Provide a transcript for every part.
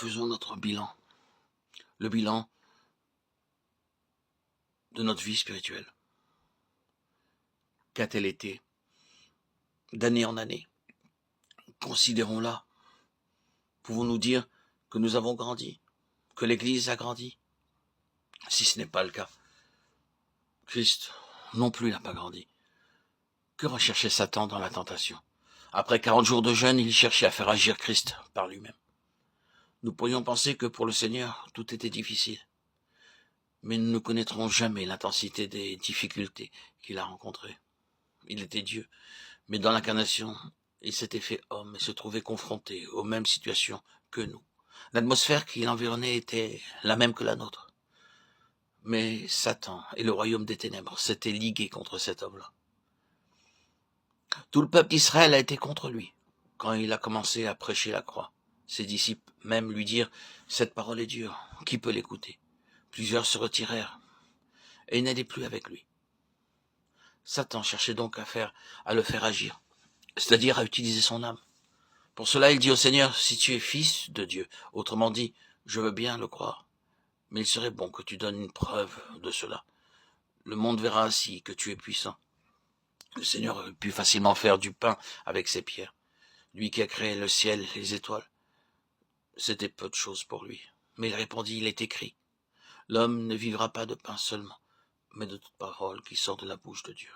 faisons notre bilan, le bilan de notre vie spirituelle. Qu'a-t-elle été d'année en année? Considérons-la. Pouvons-nous dire que nous avons grandi, que l'Église a grandi? Si ce n'est pas le cas, Christ non plus n'a pas grandi. Que recherchait Satan dans la tentation? Après 40 jours de jeûne, il cherchait à faire agir Christ par lui-même. Nous pourrions penser que pour le Seigneur, tout était difficile. Mais nous ne connaîtrons jamais l'intensité des difficultés qu'il a rencontrées. Il était Dieu, mais dans l'incarnation, il s'était fait homme et se trouvait confronté aux mêmes situations que nous. L'atmosphère qui l'environnait était la même que la nôtre. Mais Satan et le royaume des ténèbres s'étaient ligués contre cet homme-là. Tout le peuple d'Israël a été contre lui quand il a commencé à prêcher la croix. Ses disciples même lui dirent « Cette parole est dure, qui peut l'écouter ?» Plusieurs se retirèrent et n'allaient plus avec lui. Satan cherchait donc à le faire agir, c'est-à-dire à utiliser son âme. Pour cela, il dit au Seigneur, si tu es fils de Dieu, autrement dit, je veux bien le croire, mais il serait bon que tu donnes une preuve de cela. Le monde verra ainsi que tu es puissant. Le Seigneur aurait pu facilement faire du pain avec ses pierres. Lui qui a créé le ciel et les étoiles. C'était peu de choses pour lui. Mais il répondit, il est écrit, l'homme ne vivra pas de pain seulement, mais de toute parole qui sort de la bouche de Dieu.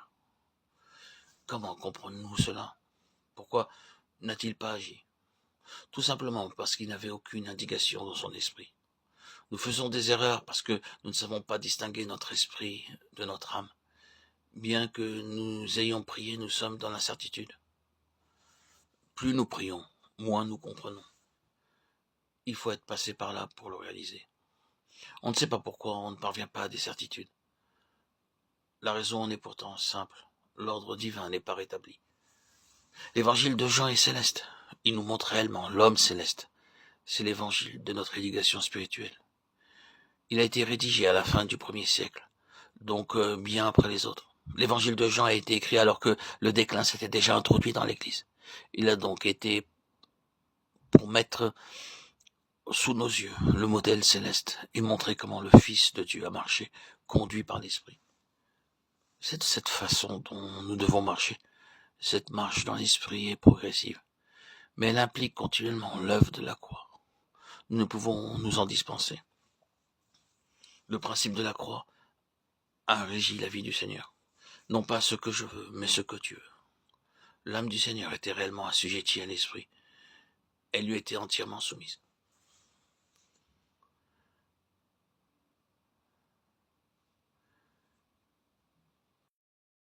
Comment comprenons-nous cela? Pourquoi n'a-t-il pas agi? Tout simplement parce qu'il n'avait aucune indication dans son esprit. Nous faisons des erreurs parce que nous ne savons pas distinguer notre esprit de notre âme. Bien que nous ayons prié, nous sommes dans l'incertitude. Plus nous prions, moins nous comprenons. Il faut être passé par là pour le réaliser. On ne sait pas pourquoi on ne parvient pas à des certitudes. La raison en est pourtant simple. L'ordre divin n'est pas rétabli. L'évangile de Jean est céleste. Il nous montre réellement l'homme céleste. C'est l'évangile de notre éducation spirituelle. Il a été rédigé à la fin du 1er siècle, donc bien après les autres. L'évangile de Jean a été écrit alors que le déclin s'était déjà introduit dans l'Église. Il a donc été pour mettre sous nos yeux le modèle céleste et montrer comment le Fils de Dieu a marché, conduit par l'Esprit. C'est de cette façon dont nous devons marcher. Cette marche dans l'Esprit est progressive, mais elle implique continuellement l'œuvre de la croix. Nous ne pouvons nous en dispenser. Le principe de la croix a régi la vie du Seigneur. Non pas ce que je veux, mais ce que tu veux. L'âme du Seigneur était réellement assujettie à l'Esprit. Elle lui était entièrement soumise.